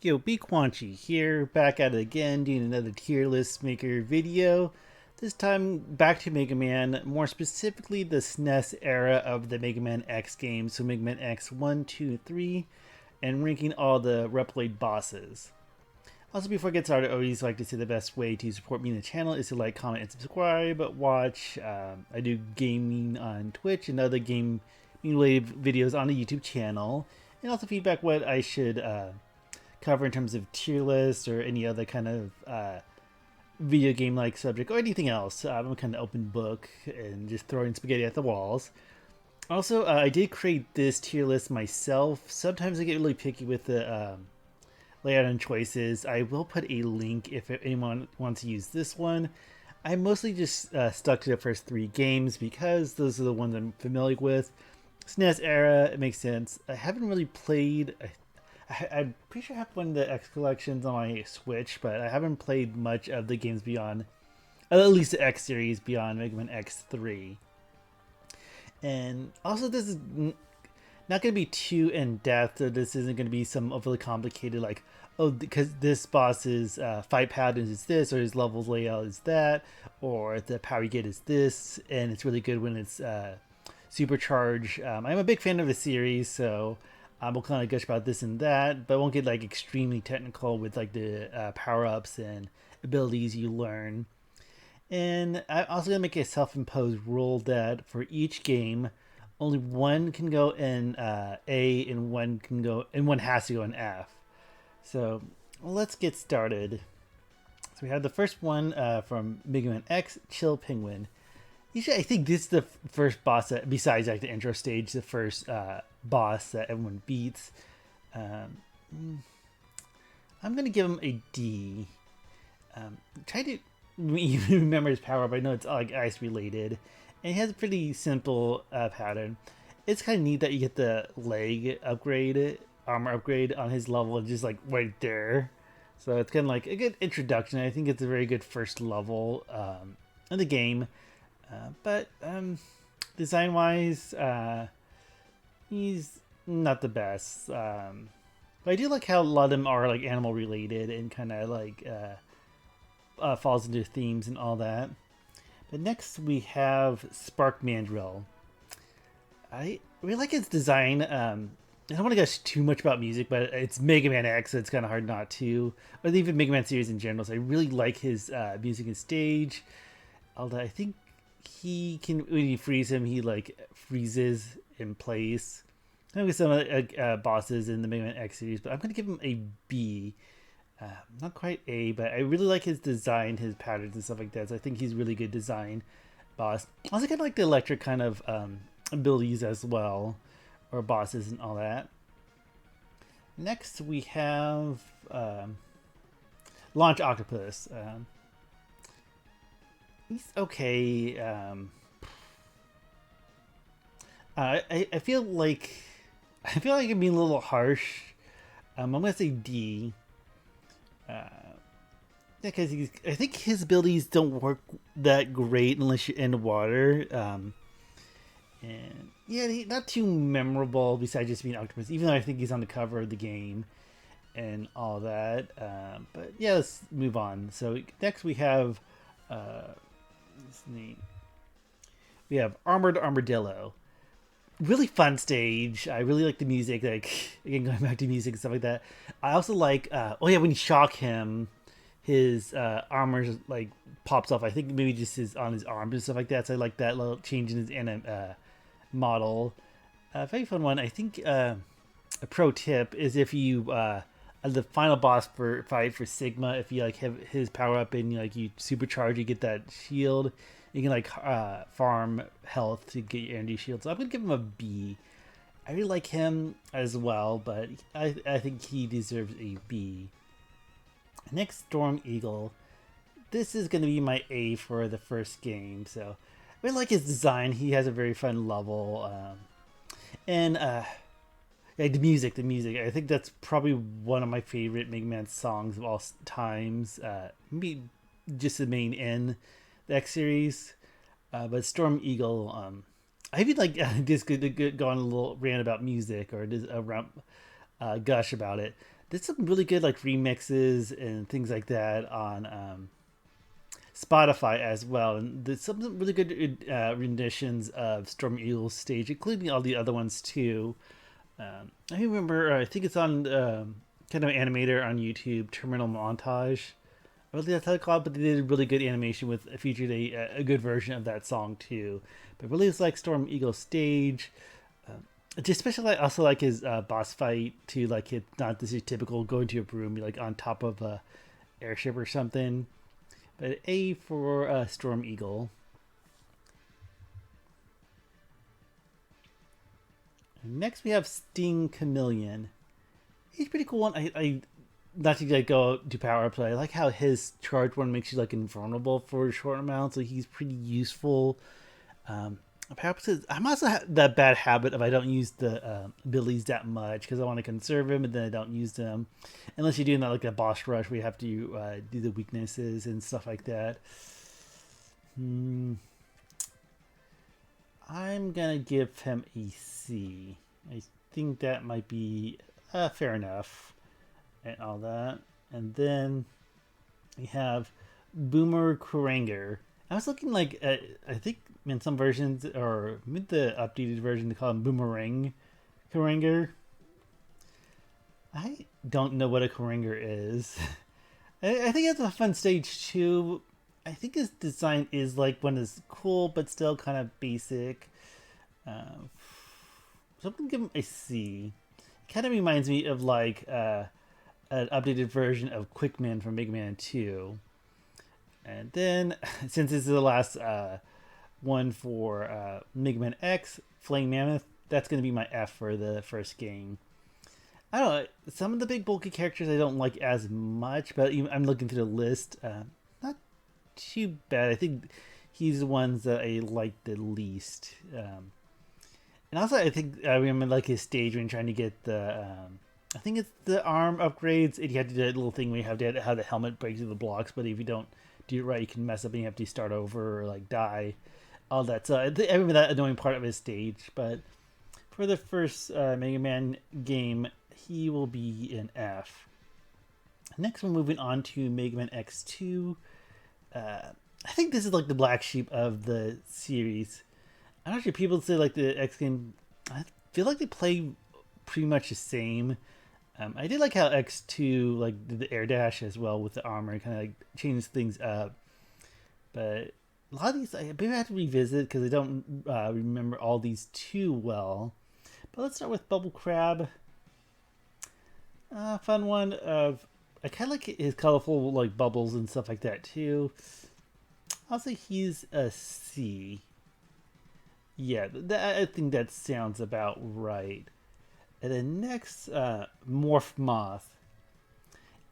Yo, BQuanchi here, back at it again, doing another tier list maker video. This time back to Mega Man, more specifically the SNES era of the Mega Man X games, so Mega Man X 1, 2, 3, and ranking all the replayed bosses. Also, before I get started, I always like to say the best way to support me in the channel is to like, comment, and subscribe. Watch, I do gaming on Twitch and other game related videos on the YouTube channel. And also feedback what I should cover in terms of tier lists or any other kind of video game like subject or anything else. I'm a kind of open book and just throwing spaghetti at the walls. Also, I did create this tier list myself. Sometimes I get really picky with the layout and choices. I will put a link if anyone wants to use this one. I mostly just stuck to the first three games because those are the ones I'm familiar with. SNES era, it makes sense. I haven't really played. I'm pretty sure I have one of the X collections on my Switch, but I haven't played much of the games beyond, at least the X series beyond Mega Man X3. And also, this is not going to be too in depth. So this isn't going to be some overly complicated, like, oh, because this boss's fight pattern is this, or his levels layout is that, or the power you get is this, and it's really good when it's supercharged. I'm a big fan of the series, so we'll kind of gush about this and that, but won't get like extremely technical with like the power ups and abilities you learn. And I'm also gonna make a self-imposed rule that for each game, only one can go in A and one can go and one has to go in F. So let's get started. So we have the first one from Mega Man X, Chill Penguin. Usually, I think this is the first boss that, besides like the intro stage, the first boss that everyone beats. I'm gonna give him a D. Try to remember his power up. I know it's like ice related, and he has a pretty simple pattern. It's kind of neat that you get the leg upgrade, armor upgrade on his level, just like right there. So it's kind of like a good introduction. I think it's a very good first level in the game. But design wise, he's not the best. But I do like how a lot of them are like animal related and kind of like falls into themes and all that. But next we have Spark Mandrill. I really like its design. I don't want to gush too much about music, but it's Mega Man X, so it's kind of hard not to. Or even Mega Man series in general. So I really like his music and stage. Although I think he can, when you freeze him, he like freezes in place. I know some bosses in the Mega Man X series, but I'm gonna give him a B. Not quite A, but I really like his design, his patterns and stuff like that. So I think he's really good design boss. I also kind of like the electric kind of abilities as well, or bosses and all that. Next we have Launch Octopus. He's okay. I feel like I'm being a little harsh. I'm gonna say D. Because I think his abilities don't work that great unless you're in the water. And yeah, not too memorable besides just being Octopus. Even though I think he's on the cover of the game and all that. But yeah, let's move on. So next we have his name. We have Armored Armadillo. Really fun stage. I really like the music. Like again, going back to music and stuff like that. I also like. Oh yeah, when you shock him, his armor like pops off. I think maybe just his on his arms and stuff like that. So I like that little change in his model. Very fun one. I think a pro tip is if you the final boss for fight for Sigma, if you like have his power up and you supercharge, you get that shield. You can like farm health to get your energy shield. So I'm gonna give him a B. I really like him as well, but I think he deserves a B. Next, Storm Eagle. This is gonna be my A for the first game. So I really like his design. He has a very fun level, and yeah, the music. I think that's probably one of my favorite Mega Man songs of all times. Maybe just the main in the X series, but Storm Eagle. I even like this could go on a little rant about music or just a gush about it. There's some really good like remixes and things like that on Spotify as well, and there's some really good renditions of Storm Eagle's stage, including all the other ones too. I remember, I think it's on kind of animator on YouTube, Terminal Montage. I really that's how it's called, but they did a really good animation with featured a good version of that song too. But really, it's like Storm Eagle stage. Just especially also like his boss fight too. Like it's not this typical going to a room, like on top of a airship or something. But A for Storm Eagle. Next we have Sting Chameleon. He's pretty cool one. I not to like go to power play. I like how his charge one makes you like invulnerable for a short amount, so he's pretty useful. Perhaps I'm also that bad habit of I don't use the abilities that much because I want to conserve him, and then I don't use them unless you're doing that like a boss rush where you have to do the weaknesses and stuff like that. I'm gonna give him a C. I think that might be fair enough and all that. And then we have Boomer Kuranger. I was looking like I think in some versions or with the updated version they call him Boomerang Kuranger. I don't know what a Kuranger is. I think it's a fun stage too. I think his design is like one is cool but still kind of basic. So I'm gonna give him a C. It kind of reminds me of like an updated version of Quickman from Mega Man 2. And then, since this is the last one for Mega Man X, Flame Mammoth, that's going to be my F for the first game. I don't know, some of the big bulky characters I don't like as much, but I'm looking through the list. Not too bad. I think he's the ones that I like the least. And also, I think I remember like his stage when trying to get the... I think it's the arm upgrades. And you have to do that little thing where you have to have the helmet break through the blocks, but if you don't do it right, you can mess up and you have to start over or like die. All that. So I remember that annoying part of his stage. But for the first Mega Man game, he will be an F. Next, we're moving on to Mega Man X2. I think this is like the black sheep of the series. I'm not sure people say like the X game. I feel like they play pretty much the same. I did like how X2 like did the air dash as well with the armor and kind of like changed things up. But a lot of these maybe I have to revisit because I don't remember all these too well. But let's start with Bubble Crab. Fun one. I kind of like his colorful like bubbles and stuff like that too. I'll say he's a C. Yeah, I think that sounds about right. And then next, Morph Moth.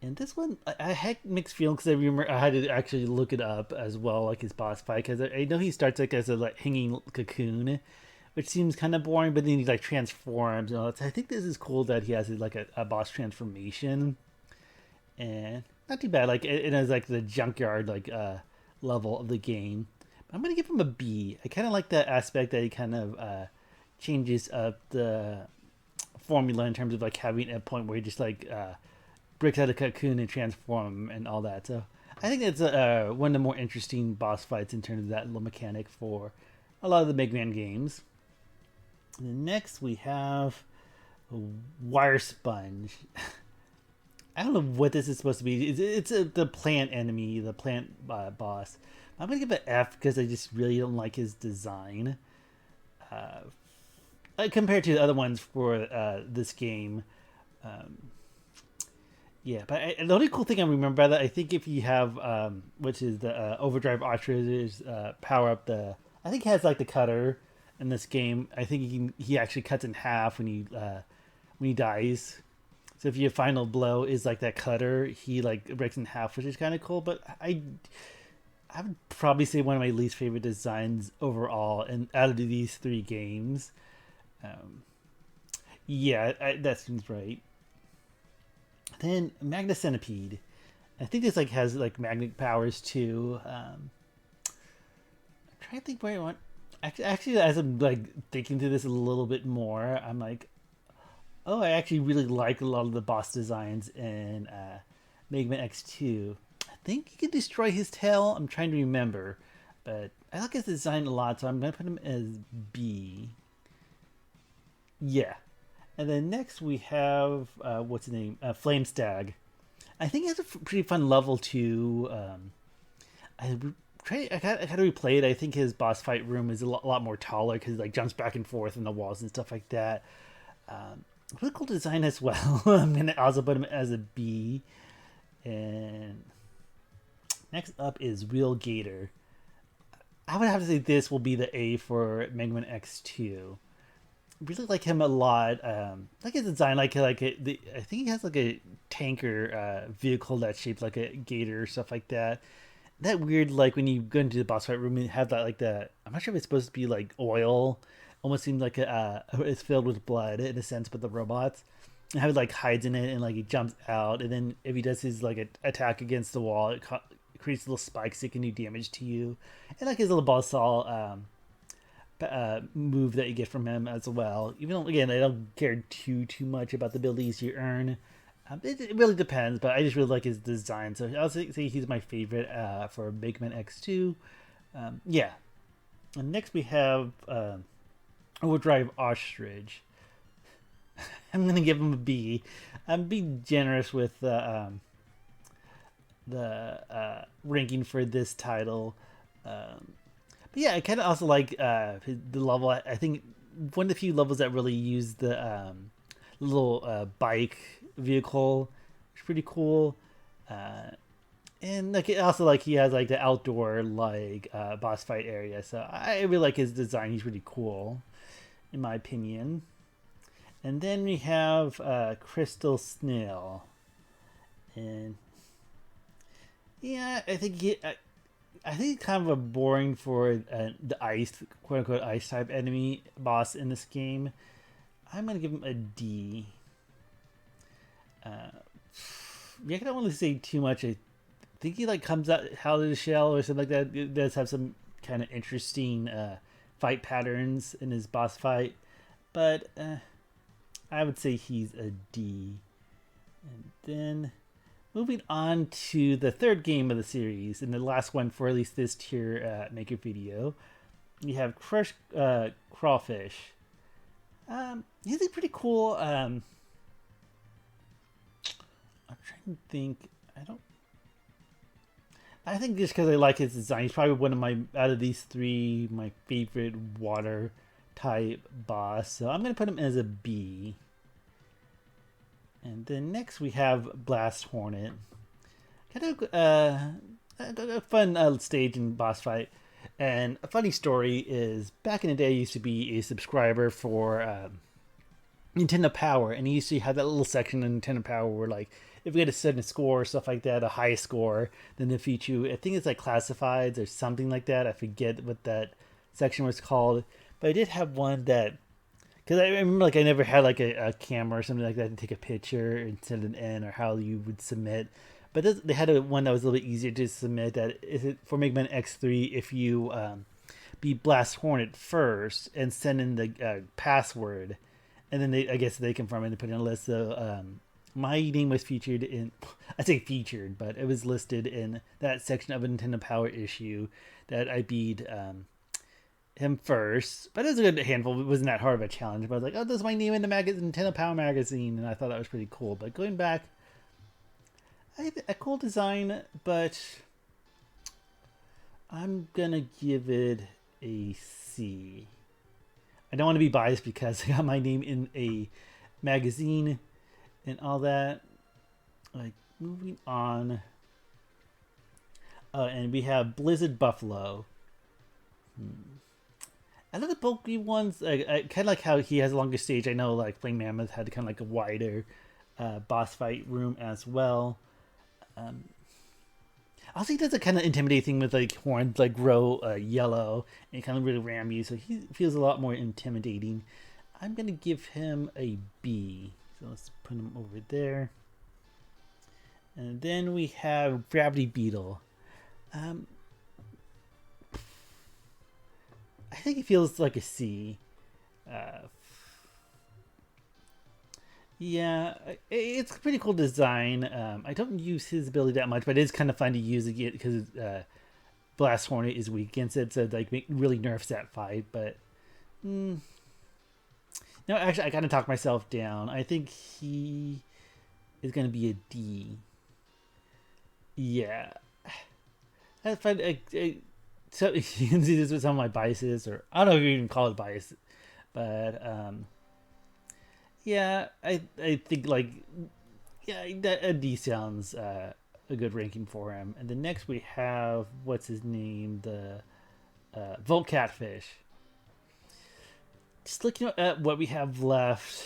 And this one, I had mixed feelings because I remember I had to actually look it up as well, like his boss fight, because I know he starts like as a like hanging cocoon, which seems kind of boring, but then he like transforms. You know, I think this is cool that he has like a boss transformation, and not too bad. Like it is like the junkyard like level of the game. I'm gonna give him a B. I kind of like that aspect that he kind of changes up the formula in terms of like having a point where he just like breaks out a cocoon and transform and all that. So I think it's one of the more interesting boss fights in terms of that little mechanic for a lot of the Mega Man games. And then next we have Wire Sponge. I don't know what this is supposed to be. It's the plant enemy, the plant boss. I'm gonna give it F because I just really don't like his design. Compared to the other ones for this game. Yeah, but the only cool thing I remember about that, I think if you have, which is the Overdrive Ostrich's power up the... I think he has like the cutter in this game. I think he actually cuts in half when he dies. So if your final blow is like that cutter, he like breaks in half, which is kind of cool. But I would probably say one of my least favorite designs overall, and out of these three games. Yeah, that seems right. Then Magna Centipede. I think this like has like magnet powers too. I'm trying to think where I want. Actually, as I'm like thinking through this a little bit more, I'm like, Oh, I actually really like a lot of the boss designs in Mega Man X2. I think you can destroy his tail. I'm trying to remember, but I like his design a lot, so I'm gonna put him as B. Yeah. And then next we have what's his name? Flame Stag. I think he has a pretty fun level too. I I gotta replay it. I think his boss fight room is a lot more taller because he like jumps back and forth in the walls and stuff like that. Really cool design as well. I'm gonna also put him as a B. And next up is Real Gator. I would have to say this will be the A for Mega Man X2. Really like him a lot. Like his design, I think he has like a tanker vehicle that's shaped like a gator or stuff like that. That weird, like when you go into the boss fight room and have that like the, I'm not sure if it's supposed to be like oil. Almost seems like it's filled with blood in a sense, but the robots. And how he like hides in it and like he jumps out, and then if he does his like attack against the wall, it creates little spikes that can do damage to you. And like his little boss saw move that you get from him as well. Even though, again, I don't care too much about the abilities you earn. It really depends, but I just really like his design. So I'll say he's my favorite for Mega Man X2. Yeah. And next we have Overdrive Ostrich. I'm going to give him a B. I'm being generous with the ranking for this title. But yeah, I kind of also like the level. I think one of the few levels that really use the little bike vehicle. It's pretty cool. And like it also like he has like the outdoor like boss fight area. So I really like his design. He's really cool, in my opinion. And then we have Crystal Snail, and yeah, I think it's kind of a boring for the ice, quote unquote, ice type enemy boss in this game. I'm gonna give him a D. Yeah, I don't want to say too much. I think he like comes out of the shell or something like that. It does have some kind of interesting fight patterns in his boss fight, but I would say he's a D. And then moving on to the third game of the series, and the last one for at least this tier maker video, we have Crush Crawfish. He's a pretty cool. I'm trying to think. I think just because I like his design, he's probably one of my out of these three my favorite water type boss. So I'm gonna put him as a B. And then next we have Blast Hornet. Kind of a fun stage and boss fight. And a funny story is back in the day, I used to be a subscriber for Nintendo Power, and he used to have that little section in Nintendo Power where like if we had a certain score or stuff like that, a high score, then they feature. I think it's like classifieds or something like that. I forget what that section was called, but I did have one that because I remember like I never had like a camera or something like that to take a picture and send it in or how you would submit. But they had one that was a little bit easier to submit. That is it for Mega Man X3 if you be Blast Hornet first and send in the password, and then I guess they confirm it and put in a list. So my name was featured in, I say featured, but it was listed in that section of a Nintendo Power issue that I beat him first. But it was a good handful. It wasn't that hard of a challenge. But I was like, oh, this is my name in the Nintendo Power magazine, and I thought that was pretty cool. But going back, a cool design, but I'm gonna give it a C. I don't want to be biased because I got my name in a magazine and all that. Like, moving on. And we have Blizzard Buffalo. I love the bulky ones. I kind of like how he has a longer stage. I know like Flame Mammoth had kind of like a wider boss fight room as well. I think that's a kind of intimidating thing with like horns like grow yellow and kind of really ram you, so he feels a lot more intimidating. I'm gonna give him a B. So let's put him over there. And then we have Gravity Beetle. I think it feels like a C. Yeah, it's a pretty cool design. I don't use his ability that much, but it is kind of fun to use it because Blast Hornet is weak against it, so it, like really nerfs that fight. But mm, no, actually, I kind of talked myself down. I think he is going to be a D. Yeah, I find so you can see this with some of my biases, or I don't know if you even call it bias, but yeah, I think like yeah, a D sounds a good ranking for him. And then next we have what's his name, the Volt Catfish. Just looking at what we have left,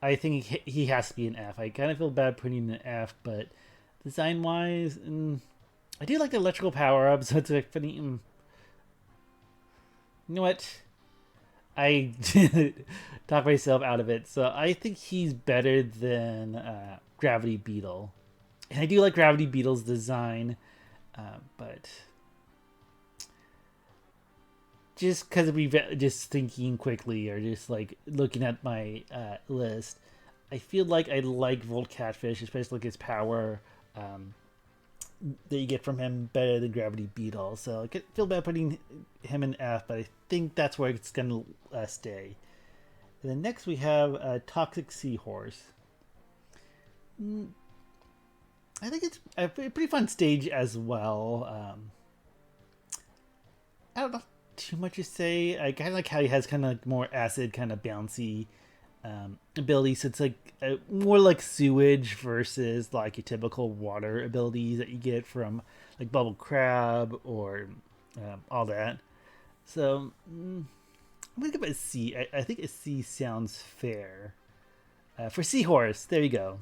I think he has to be an F. I kind of feel bad putting an F, but design wise, I do like the electrical power up, so it's like funny. You know what? I talk myself out of it. So I think he's better than Gravity Beetle. And I do like Gravity Beetle's design, but just because we just thinking quickly or just like looking at my list, I feel like I like Volt Catfish, especially like his power that you get from him better than Gravity Beetle. So I feel bad putting him in F, but I think that's where it's gonna stay. And then next we have Toxic Seahorse. I think it's a pretty fun stage as well. I don't know too much to say. I kind of like how he has kind of like more acid, kind of bouncy abilities. So it's like more like sewage versus like your typical water abilities that you get from like Bubble Crab or all that. So I'm gonna give it a C. I think a C sounds fair for Seahorse. There you go.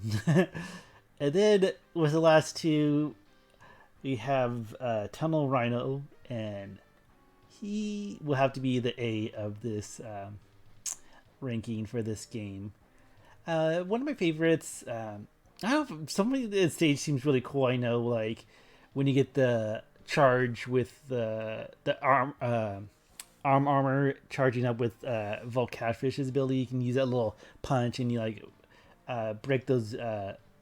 And then with the last two, we have Tunnel Rhino, and he will have to be the A of this ranking for this game. One of my favorites. I don't know if some of the stage seems really cool. I know, like when you get the charge with the arm armor charging up with Volt Catfish's ability, you can use that little punch and you like break those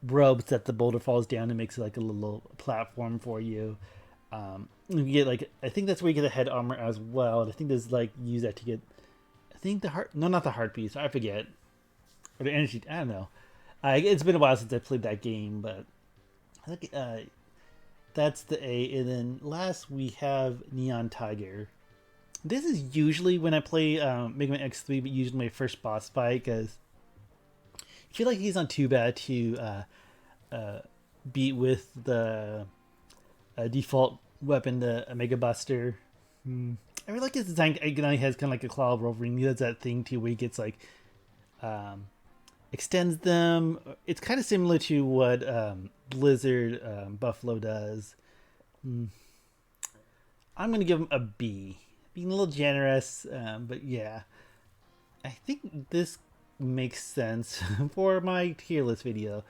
ropes that the boulder falls down and makes like a little platform for you. You get like I think that's where you get the head armor as well. And I think there's like use that to get I think the heart no not the heart piece I forget or the energy I don't know. It's been a while since I played that game, but I think that's the A. And then last we have Neon Tiger. This is usually when I play Mega Man X3, but usually my first boss fight because I feel like he's not too bad to beat with the default weapon, the Mega Buster. I really like his design. He has kind of like a claw of Wolverine. He does that thing too where he gets like extends them. It's kind of similar to what Blizzard Buffalo does. I'm gonna give him a B. Being a little generous, but yeah, I think this makes sense for my tier list video.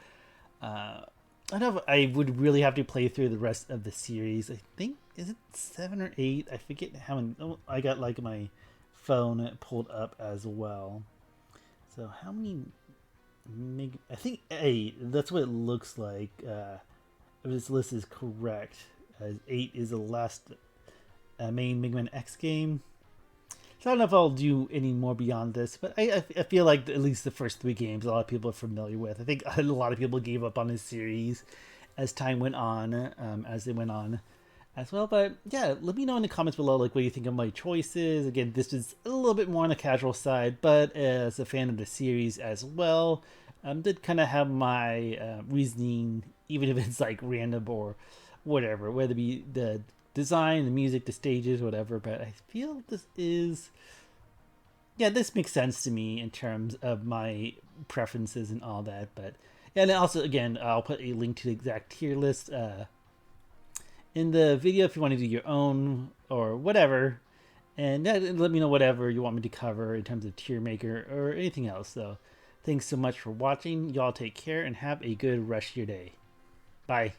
I don't know if I would really have to play through the rest of the series. I think is it 7 or 8? I forget how many. Oh, I got like my phone pulled up as well. So how many? I think 8. That's what it looks like. If this list is correct, 8 is the last main Mega Man X game. So I don't know if I'll do any more beyond this, but I feel like at least the first 3 games a lot of people are familiar with. I think a lot of people gave up on this series as time went on, as they went on as well. But yeah, let me know in the comments below like what you think of my choices. Again, this is a little bit more on the casual side, but as a fan of the series as well, did kind of have my reasoning, even if it's like random or whatever, whether it be the design, the music, the stages, whatever. But I feel this is, yeah, this makes sense to me in terms of my preferences and all that. But yeah, and also again, I'll put a link to the exact tier list in the video if you want to do your own or whatever. And let me know whatever you want me to cover in terms of tier maker or anything else. So thanks so much for watching. Y'all take care and have a good rest of your day. Bye.